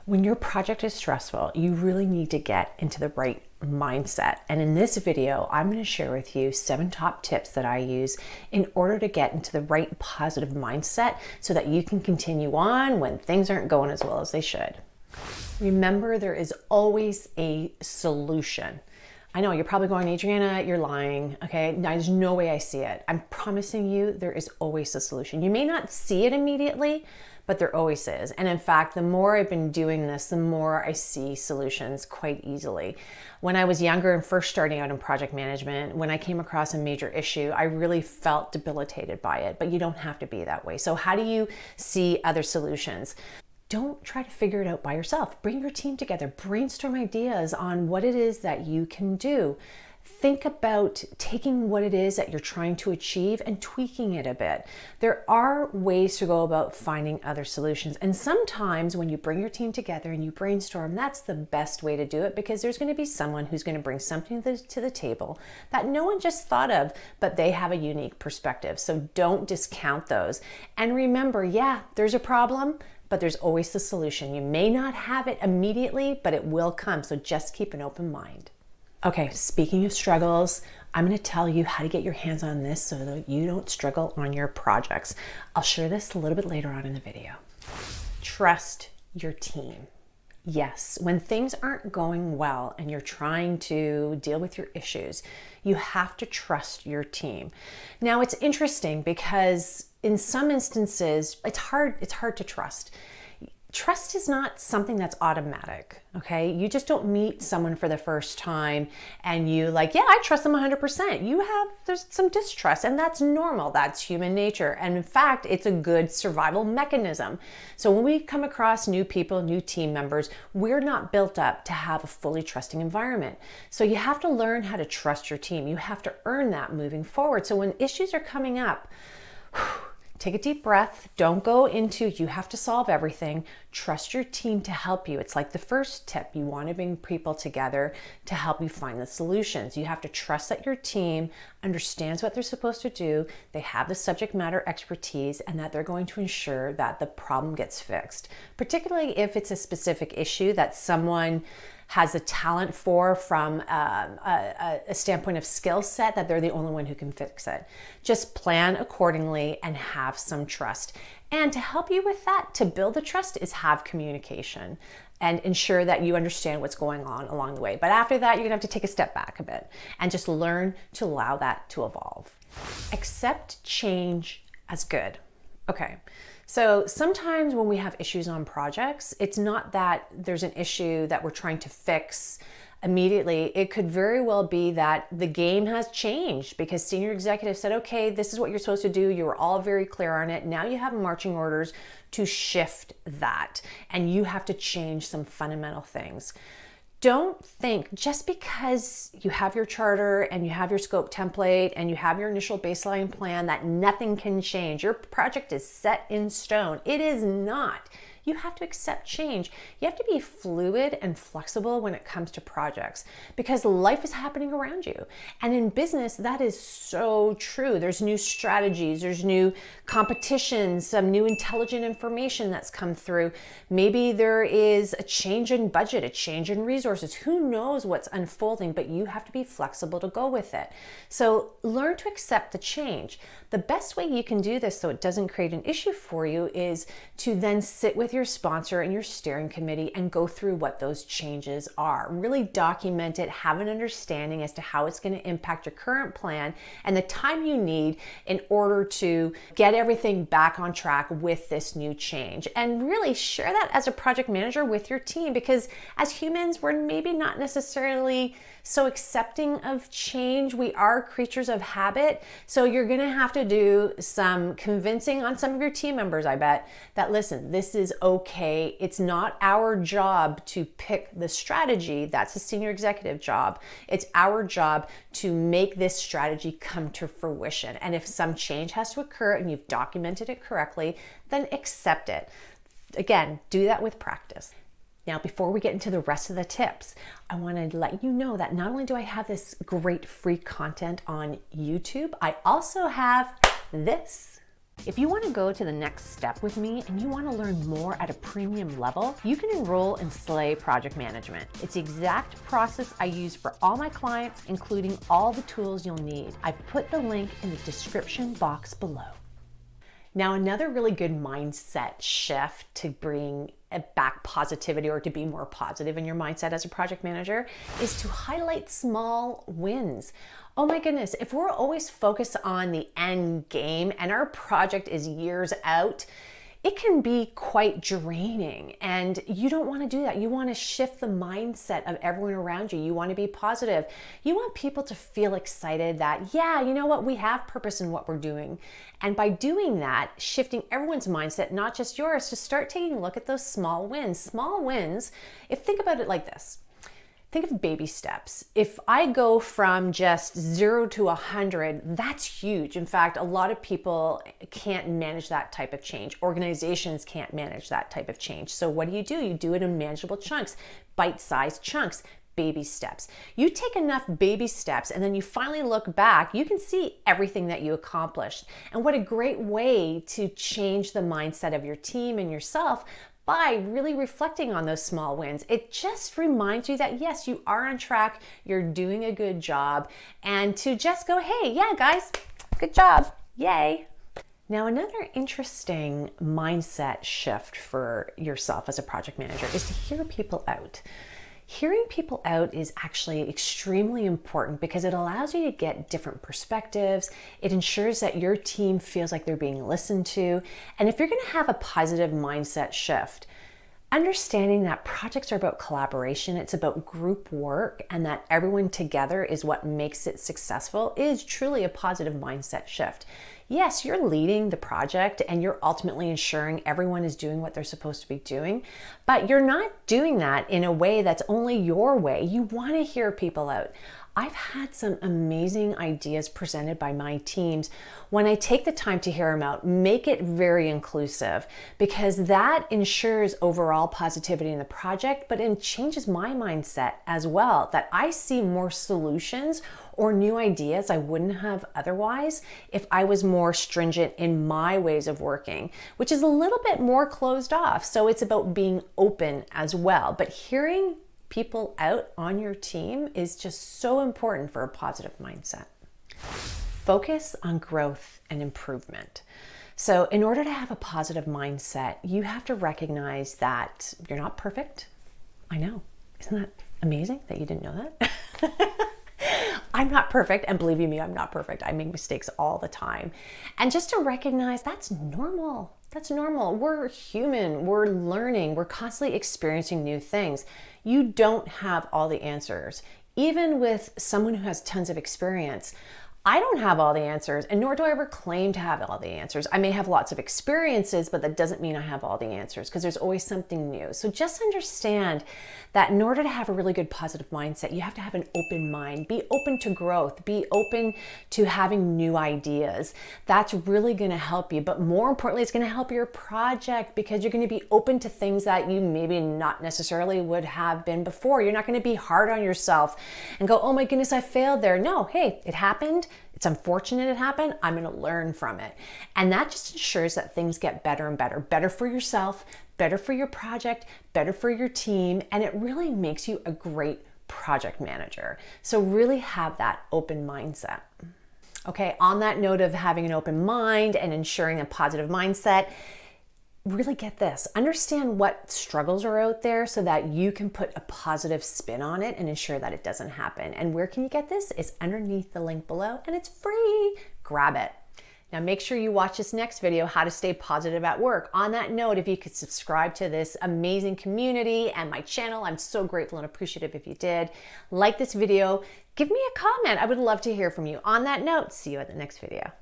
When your project is stressful, you really need to get into the right mindset. And in this video, I'm going to share with you 7 top tips that I use in order to get into the right positive mindset so that you can continue on when things aren't going as well as they should. Remember, there is always a solution. I know you're probably going, Adriana, you're lying. Okay, there's no way I see it. I'm promising you there is always a solution. You may not see it immediately, but there always is. And in fact, the more I've been doing this, the more I see solutions quite easily. When I was younger and first starting out in project management, when I came across a major issue, I really felt debilitated by it, but you don't have to be that way. So how do you see other solutions? Don't try to figure it out by yourself. Bring your team together, brainstorm ideas on what it is that you can do. Think about taking what it is that you're trying to achieve and tweaking it a bit. There are ways to go about finding other solutions. And sometimes when you bring your team together and you brainstorm, that's the best way to do it, because there's going to be someone who's going to bring something to the table that no one just thought of, but they have a unique perspective. So don't discount those. And remember, yeah, there's a problem, but there's always the solution. You may not have it immediately, but it will come. So just keep an open mind. Okay, speaking of struggles, I'm going to tell you how to get your hands on this so that you don't struggle on your projects. I'll share this a little bit later on in the video. Trust your team. Yes, when things aren't going well and you're trying to deal with your issues, you have to trust your team. Now, it's interesting because in some instances, it's hard to trust. Trust is not something that's automatic, okay? You just don't meet someone for the first time and you like, yeah, I trust them 100%. There's some distrust, and that's normal. That's human nature. And in fact, it's a good survival mechanism. So when we come across new people, new team members, we're not built up to have a fully trusting environment. So you have to learn how to trust your team. You have to earn that moving forward. So when issues are coming up, take a deep breath. Don't go into, you have to solve everything. Trust your team to help you. It's like the first tip. You want to bring people together to help you find the solutions. You have to trust that your team understands what they're supposed to do. They have the subject matter expertise, and that they're going to ensure that the problem gets fixed. Particularly if it's a specific issue that someone has a talent for from a standpoint of skill set, that they're the only one who can fix it. Just plan accordingly and have some trust. And to help you with that, to build the trust, is have communication and ensure that you understand what's going on along the way. But after that, you're gonna have to take a step back a bit and just learn to allow that to evolve. Accept change as good. Okay, so sometimes when we have issues on projects, it's not that there's an issue that we're trying to fix immediately. It could very well be that the game has changed because senior executives said, okay, this is what you're supposed to do. You were all very clear on it. Now you have marching orders to shift that, and you have to change some fundamental things. Don't think just because you have your charter and you have your scope template and you have your initial baseline plan that nothing can change. Your project is set in stone. It is not. You have to accept change. You have to be fluid and flexible when it comes to projects, because life is happening around you. And in business, that is so true. There's new strategies, there's new competitions, some new intelligent information that's come through. Maybe there is a change in budget, a change in resources. Who knows what's unfolding, but you have to be flexible to go with it. So learn to accept the change. The best way you can do this so it doesn't create an issue for you is to then sit with your sponsor and your steering committee and go through what those changes are. Really document it, have an understanding as to how it's going to impact your current plan and the time you need in order to get everything back on track with this new change. And really share that as a project manager with your team, because as humans, we're maybe not necessarily so accepting of change. We are creatures of habit. So you're going to have to do some convincing on some of your team members, I bet, that listen, this is okay. It's not our job to pick the strategy. That's a senior executive job. It's our job to make this strategy come to fruition. And if some change has to occur and you've documented it correctly, then accept it. Again, do that with practice. Now, before we get into the rest of the tips, I want to let you know that not only do I have this great free content on YouTube, I also have this. If you want to go to the next step with me and you want to learn more at a premium level, you can enroll in Slay Project Management. It's the exact process I use for all my clients, including all the tools you'll need. I've put the link in the description box below. Now, another really good mindset shift to bring back positivity or to be more positive in your mindset as a project manager is to highlight small wins. Oh my goodness, if we're always focused on the end game and our project is years out, it can be quite draining, and you don't want to do that. You want to shift the mindset of everyone around you. You want to be positive. You want people to feel excited that, yeah, you know what, we have purpose in what we're doing. And by doing that, shifting everyone's mindset, not just yours, to start taking a look at those small wins. Small wins, think about it like this. Think of baby steps. If I go from just 0 to 100, that's huge. In fact, a lot of people can't manage that type of change. Organizations can't manage that type of change. So what do? You do it in manageable chunks, bite-sized chunks, baby steps. You take enough baby steps and then you finally look back, you can see everything that you accomplished. And what a great way to change the mindset of your team and yourself by really reflecting on those small wins. It just reminds you that yes, you are on track, you're doing a good job, and to just go, hey, yeah, guys, good job, yay. Now, another interesting mindset shift for yourself as a project manager is to hear people out. Hearing people out is actually extremely important because it allows you to get different perspectives. It ensures that your team feels like they're being listened to. And if you're going to have a positive mindset shift, understanding that projects are about collaboration, it's about group work, and that everyone together is what makes it successful is truly a positive mindset shift. Yes, you're leading the project and you're ultimately ensuring everyone is doing what they're supposed to be doing, but you're not doing that in a way that's only your way. You want to hear people out. I've had some amazing ideas presented by my teams when I take the time to hear them out, make it very inclusive, because that ensures overall positivity in the project, but it changes my mindset as well, that I see more solutions or new ideas I wouldn't have otherwise if I was more stringent in my ways of working, which is a little bit more closed off. So it's about being open as well. But hearing people out on your team is just so important for a positive mindset. Focus on growth and improvement. So in order to have a positive mindset, you have to recognize that you're not perfect. I know. Isn't that amazing that you didn't know that? I'm not perfect, and believe you me, I'm not perfect. I make mistakes all the time. And just to recognize that's normal. That's normal. We're human. We're learning. We're constantly experiencing new things. You don't have all the answers. Even with someone who has tons of experience, I don't have all the answers, and nor do I ever claim to have all the answers. I may have lots of experiences, but that doesn't mean I have all the answers, because there's always something new. So just understand that in order to have a really good positive mindset, you have to have an open mind. Be open to growth. Be open to having new ideas. That's really going to help you. But more importantly, it's going to help your project, because you're going to be open to things that you maybe not necessarily would have been before. You're not going to be hard on yourself and go, oh my goodness, I failed there. No, hey, it happened. It's unfortunate it happened. I'm going to learn from it. And that just ensures that things get better and better. Better for yourself, better for your project, better for your team. And it really makes you a great project manager. So really have that open mindset. Okay, on that note of having an open mind and ensuring a positive mindset, really get this. Understand what struggles are out there so that you can put a positive spin on it and ensure that it doesn't happen. And where can you get this? It's underneath the link below, and it's free. Grab it. Now make sure you watch this next video, how to stay positive at work. On that note, if you could subscribe to this amazing community and my channel, I'm so grateful and appreciative if you did. Like this video, give me a comment. I would love to hear from you. On that note, see you at the next video.